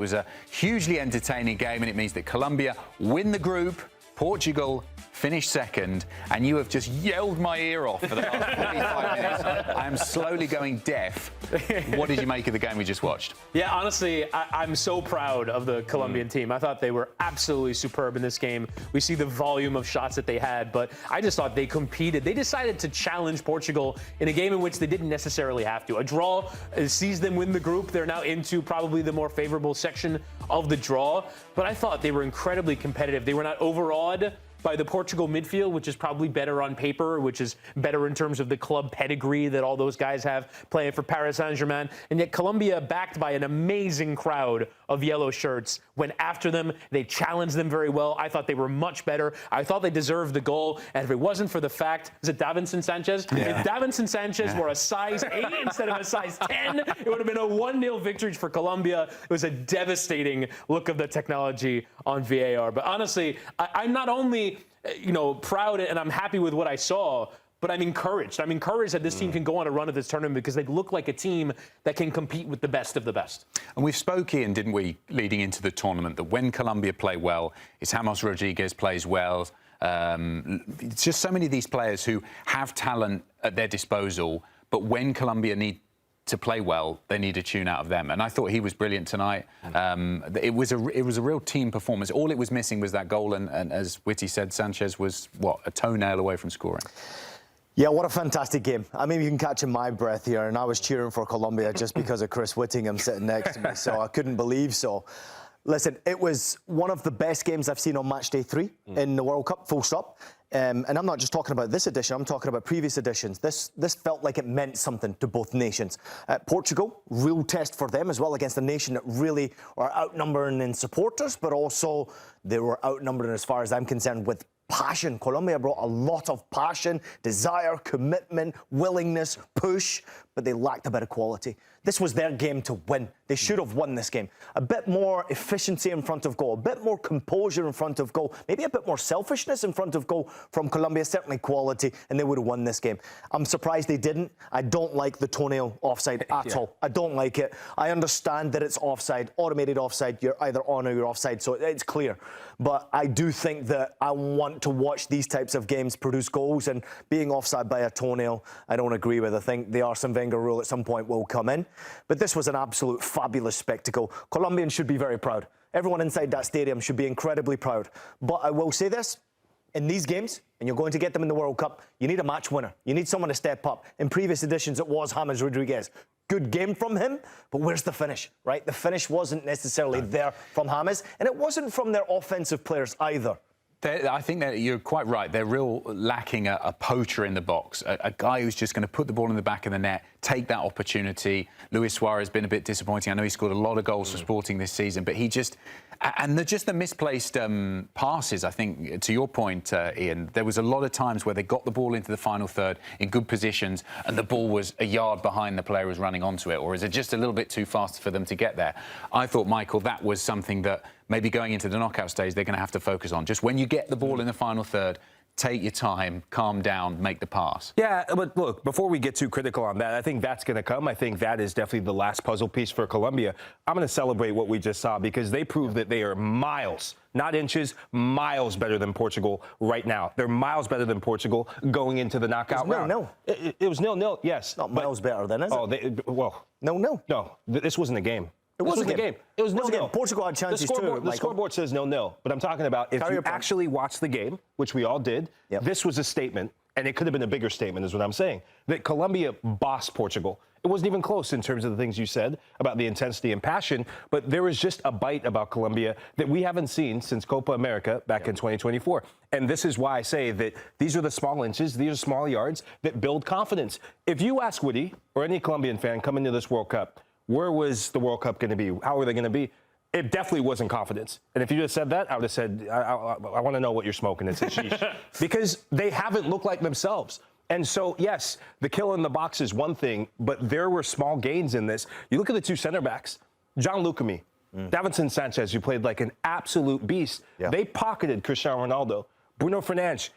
was a hugely entertaining game, and it means that Colombia win the group, Portugal finish second, and you have just yelled my ear off for the last 45 minutes. I am slowly going deaf. What did you make of the game we just watched? Yeah, honestly, I'm so proud of the Colombian team. I thought they were absolutely superb in this game. We see the volume of shots that they had, but I just thought they competed. They decided to challenge Portugal in a game in which they didn't necessarily have to. A draw sees them win the group. They're now into probably the more favorable section of the draw, but I thought they were incredibly competitive. They were not overawed by the Portugal midfield, which is probably better on paper, which is better in terms of the club pedigree that all those guys have playing for Paris Saint-Germain. And yet Colombia, backed by an amazing crowd of yellow shirts, went after them. They challenged them very well. I thought they were much better. I thought they deserved the goal. And if it wasn't for the fact, is it Davinson Sanchez? Yeah. If Davinson Sanchez were a size 8 instead of a size 10, it would have been a 1-0 victory for Colombia. It was a devastating look of the technology on VAR. But honestly, I'm not only proud and I'm happy with what I saw, but I'm encouraged. I'm encouraged that this team can go on a run at this tournament because they look like a team that can compete with the best of the best. And we've spoken, didn't we, leading into the tournament, that when Colombia play well, it's James Rodriguez plays well. It's just so many of these players who have talent at their disposal, but when Colombia need to play well, they need a tune out of them. And I thought he was brilliant tonight. It was a real team performance. All it was missing was that goal. And as Witty said, Sanchez was, a toenail away from scoring. Yeah, what a fantastic game. I mean, you can catch in my breath here, and I was cheering for Colombia just because of Chris Whittingham sitting next to me, so I couldn't believe so. Listen, it was one of the best games I've seen on match day 3 in the World Cup, full stop. And I'm not just talking about this edition, I'm talking about previous editions. This felt like it meant something to both nations. Portugal, real test for them as well, against a nation that really are outnumbering in supporters, but also they were outnumbering, as far as I'm concerned, with passion. Colombia brought a lot of passion, desire, commitment, willingness, push, but they lacked a bit of quality. This was their game to win. They should have won this game. A bit more efficiency in front of goal, a bit more composure in front of goal, maybe a bit more selfishness in front of goal from Colombia, certainly quality, and they would have won this game. I'm surprised they didn't. I don't like the toenail offside at all. I don't like it. I understand that it's offside, automated offside. You're either on or you're offside, so it's clear. But I do think that I want to watch these types of games produce goals, and being offside by a toenail, I don't agree with. I think the Arsene Wenger rule at some point will come in. But this was an absolute fabulous spectacle. Colombians should be very proud. Everyone inside that stadium should be incredibly proud. But I will say this, in these games, and you're going to get them in the World Cup, you need a match winner. You need someone to step up. In previous editions, it was James Rodriguez. Good game from him, but where's the finish, right? The finish wasn't necessarily there from James, and it wasn't from their offensive players either. I think that you're quite right. They're real lacking a poacher in the box, a guy who's just going to put the ball in the back of the net, take that opportunity. Luis Suarez has been a bit disappointing. I know he scored a lot of goals for Sporting this season, but he just... And the misplaced passes, I think, to your point, Ian, there was a lot of times where they got the ball into the final third in good positions and the ball was a yard behind the player who was running onto it, or is it just a little bit too fast for them to get there? I thought, Michael, that was something that maybe going into the knockout stage they're going to have to focus on. Just when you get the ball in the final third, take your time, calm down, make the pass. Yeah, but look, before we get too critical on that, I think that's going to come. I think that is definitely the last puzzle piece for Colombia. I'm going to celebrate what we just saw because they proved that they are miles, not inches, miles better than Portugal right now. They're miles better than Portugal going into the knockout round. No. It was 0-0, yes. Not miles better then, is it? No. This wasn't a game. It wasn't a game. It was 0-0. Portugal had chances too. The scoreboard says 0-0, but I'm talking about if you actually watched the game, which we all did, this was a statement, and it could have been a bigger statement is what I'm saying, that Colombia bossed Portugal. It wasn't even close in terms of the things you said about the intensity and passion, but there was just a bite about Colombia that we haven't seen since Copa America back in 2024. And this is why I say that these are the small inches, these are small yards that build confidence. If you ask Woody or any Colombian fan coming to this World Cup, where was the World Cup going to be? How are they going to be? It definitely wasn't confidence. And if you just said that, I would have said, I want to know what you're smoking. It's a sheesh. Because they haven't looked like themselves. And so, yes, the kill in the box is one thing, but there were small gains in this. You look at the two center backs, John Lucami, Davinson Sanchez, who played like an absolute beast. They pocketed Cristiano Ronaldo. Bruno Fernandes,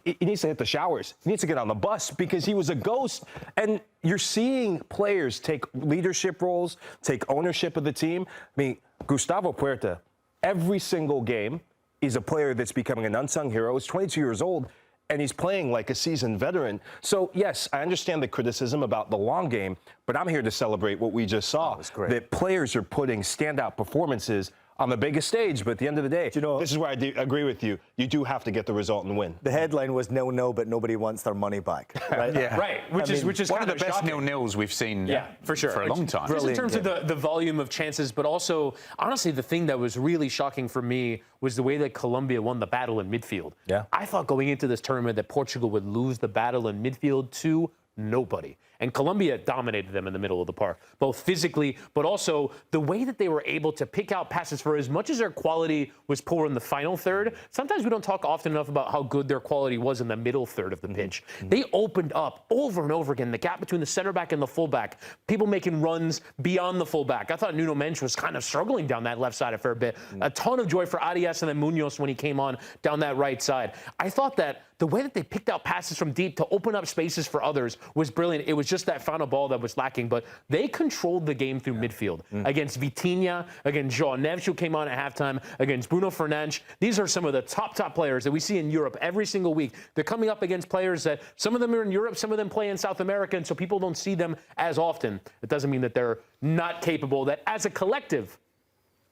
he needs to hit the showers. He needs to get on the bus because he was a ghost. And you're seeing players take leadership roles, take ownership of the team. I mean, Gustavo Puerta, every single game, is a player that's becoming an unsung hero. He's 22 years old, and he's playing like a seasoned veteran. So, yes, I understand the criticism about the long game, but I'm here to celebrate what we just saw. That players are putting standout performances on the biggest stage, but at the end of the day, this is where I agree with you. You do have to get the result and win. The headline was 0-0, but nobody wants their money back. Right? Yeah. Right. Which is one kind of the best shocking. 0-0s we've seen for sure. for a long time. Just in terms of the volume of chances, but also, honestly, the thing that was really shocking for me was the way that Colombia won the battle in midfield. Yeah. I thought going into this tournament that Portugal would lose the battle in midfield to nobody. And Colombia dominated them in the middle of the park, both physically, but also the way that they were able to pick out passes. For as much as their quality was poor in the final third, sometimes we don't talk often enough about how good their quality was in the middle third of the pitch. They opened up over and over again the gap between the center back and the fullback, people making runs beyond the fullback. I thought Nuno Mendes was kind of struggling down that left side a fair bit. A ton of joy for Arias and then Munoz when he came on down that right side. I thought that the way that they picked out passes from deep to open up spaces for others was brilliant. It was just that final ball that was lacking, but they controlled the game through midfield against Vitinha, against João Neves, who came on at halftime, against Bruno Fernandes. These are some of the top players that we see in Europe every single week. They're coming up against players that some of them are in Europe, some of them play in South America, and so people don't see them as often. It doesn't mean that they're not capable, that as a collective,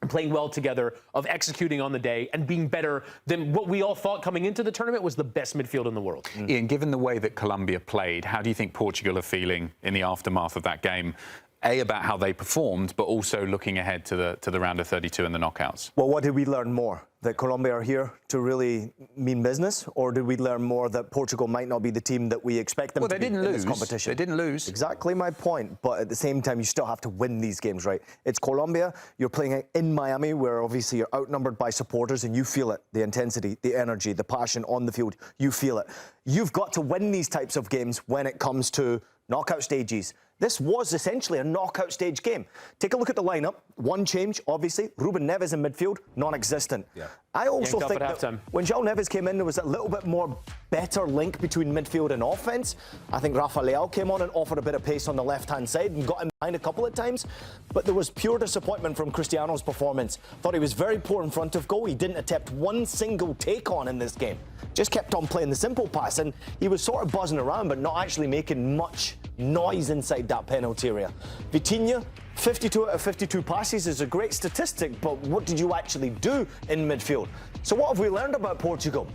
playing well together, of executing on the day and being better than what we all thought coming into the tournament was the best midfield in the world. Ian, given the way that Colombia played, how do you think Portugal are feeling in the aftermath of that game? A, about how they performed, but also looking ahead to the round of 32 and the knockouts. Well, what did we learn more? That Colombia are here to really mean business? Or did we learn more that Portugal might not be the team that we expect them to be in this competition? They didn't lose. Exactly my point. But at the same time, you still have to win these games, right? It's Colombia. You're playing in Miami, where obviously you're outnumbered by supporters, and you feel it. The intensity, the energy, the passion on the field. You feel it. You've got to win these types of games when it comes to knockout stages. This was essentially a knockout stage game. Take a look at the lineup. One change, obviously. Ruben Neves in midfield, non-existent. Yeah. I also think that when João Neves came in, there was a little bit more better link between midfield and offense. I think Rafa Leão came on and offered a bit of pace on the left-hand side and got him behind a couple of times. But there was pure disappointment from Cristiano's performance. Thought he was very poor in front of goal. He didn't attempt one single take-on in this game. Just kept on playing the simple pass, and he was sort of buzzing around, but not actually making much noise inside that penalty area. Vitinha, 52 out of 52 passes is a great statistic, but what did you actually do in midfield? So what have we learned about Portugal?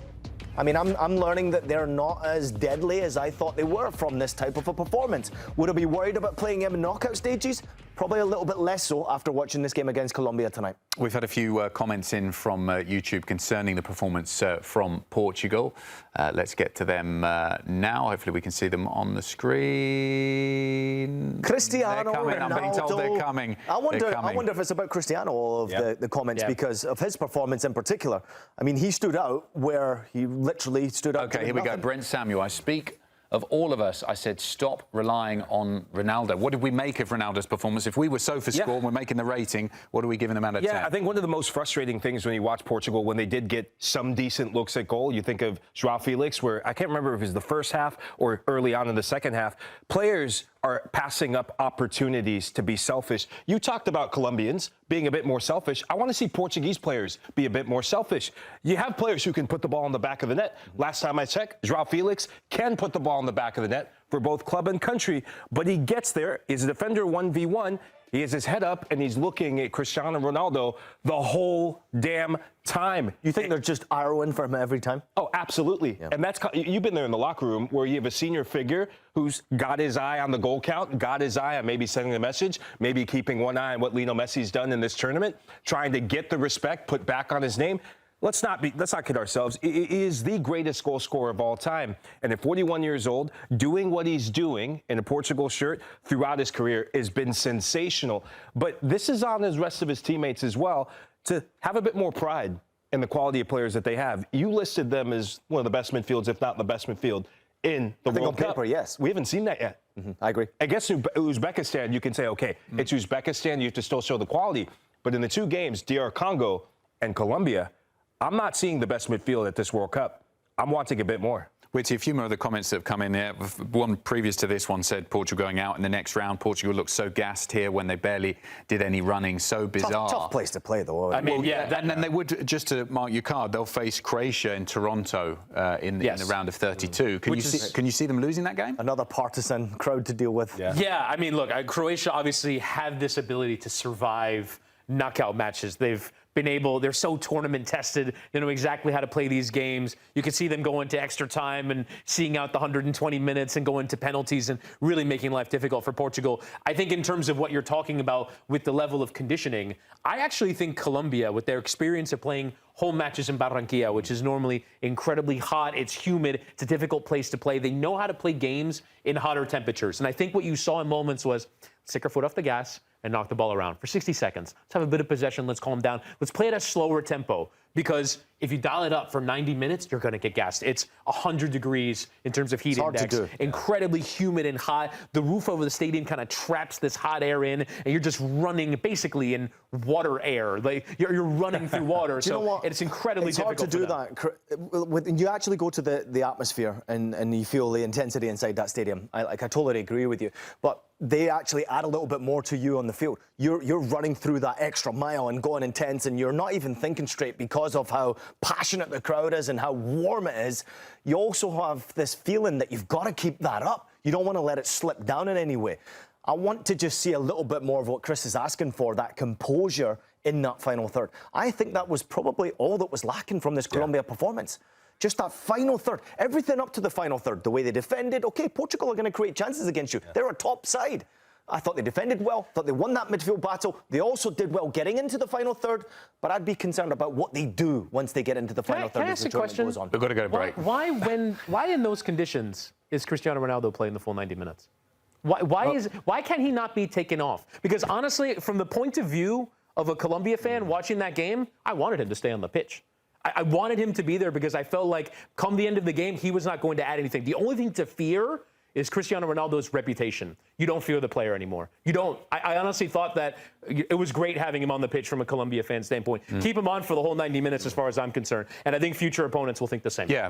I mean, I'm learning that they're not as deadly as I thought they were from this type of a performance. Would I be worried about playing them in knockout stages? Probably a little bit less so after watching this game against Colombia tonight. We've had a few comments in from YouTube concerning the performance from Portugal. Let's get to them now. Hopefully we can see them on the screen. Cristiano Ronaldo. I'm being told they're coming. I wonder if it's about Cristiano, all of the comments, because of his performance in particular. I mean, he stood out where he literally stood out. Okay, here we go. Brent Samuel, I speak of all of us. I said, stop relying on Ronaldo. What did we make of Ronaldo's performance? If we were SofaScore and we're making the rating, what are we giving them out of 10? Yeah, I think one of the most frustrating things when you watch Portugal, when they did get some decent looks at goal, you think of João Felix, where I can't remember if it was the first half or early on in the second half, players are passing up opportunities to be selfish. You talked about Colombians being a bit more selfish. I want to see Portuguese players be a bit more selfish. You have players who can put the ball in the back of the net. Last time I checked, João Felix can put the ball in the back of the net for both club and country, but he gets there. He's a defender 1v1. He has his head up, and he's looking at Cristiano Ronaldo the whole damn time. You think they're just arrowing for him every time? Oh, absolutely. Yeah. And that's, you've been there in the locker room where you have a senior figure who's got his eye on the goal count, got his eye on maybe sending a message, maybe keeping one eye on what Lionel Messi's done in this tournament, trying to get the respect put back on his name. Let's not kid ourselves. He is the greatest goal scorer of all time. And at 41 years old, doing what he's doing in a Portugal shirt throughout his career has been sensational. But this is on the rest of his teammates as well to have a bit more pride in the quality of players that they have. You listed them as one of the best midfields, if not the best midfield in the World Cup. On paper, yes. We haven't seen that yet. I agree. Against Uzbekistan, you can say, okay, it's Uzbekistan, you have to still show the quality. But in the two games, DR Congo and Colombia, I'm not seeing the best midfield at this World Cup. I'm wanting a bit more. Witty, a few more of the comments that have come in there. One previous to this one said Portugal going out in the next round. Portugal looked so gassed here when they barely did any running. So bizarre. Tough place to play, though. I mean, and then they would, just to mark your card, they'll face Croatia in Toronto in the round of 32. Can you see them losing that game? Another partisan crowd to deal with. Yeah, I mean, look, Croatia obviously have this ability to survive knockout matches. They're so tournament tested. They know exactly how to play these games. You can see them go into extra time and seeing out the 120 minutes and go into penalties and really making life difficult for Portugal. I think in terms of what you're talking about with the level of conditioning, I actually think Colombia, with their experience of playing home matches in Barranquilla, which is normally incredibly hot, it's humid, it's a difficult place to play. They know how to play games in hotter temperatures. And I think what you saw in moments was stick our foot off the gas and knock the ball around for 60 seconds. Let's have a bit of possession. Let's calm down. Let's play at a slower tempo, because if you dial it up for 90 minutes, you're going to get gassed. It's 100 degrees in terms of heat index. Incredibly humid and hot. The roof over the stadium kind of traps this hot air in, and you're just running basically in water air. Like you're running through water. So it's incredibly difficult. It's hard to do that. When you actually go to the atmosphere and you feel the intensity inside that stadium, I totally agree with you. But they actually add a little bit more to you on the field. You're running through that extra mile and going intense, and you're not even thinking straight because of how passionate the crowd is and how warm it is. You also have this feeling that you've got to keep that up. You don't want to let it slip down in any way. I want to just see a little bit more of what Chris is asking for, that composure in that final third. I think that was probably all that was lacking from this Colombia performance. Just that final third. Everything up to the final third. The way they defended. Okay, Portugal are going to create chances against you. They're a top side. I thought they defended well. Thought they won that midfield battle. They also did well getting into the final third. But I'd be concerned about what they do once they get into the final third as the tournament goes on. We've got to go to break. Why in those conditions is Cristiano Ronaldo playing the full 90 minutes? Why can he not be taken off? Because honestly, from the point of view of a Colombia fan watching that game, I wanted him to stay on the pitch. I wanted him to be there because I felt like come the end of the game, he was not going to add anything. The only thing to fear is Cristiano Ronaldo's reputation. You don't fear the player anymore. You don't. I honestly thought that it was great having him on the pitch from a Colombia fan standpoint. Keep him on for the whole 90 minutes as far as I'm concerned. And I think future opponents will think the same. Yeah,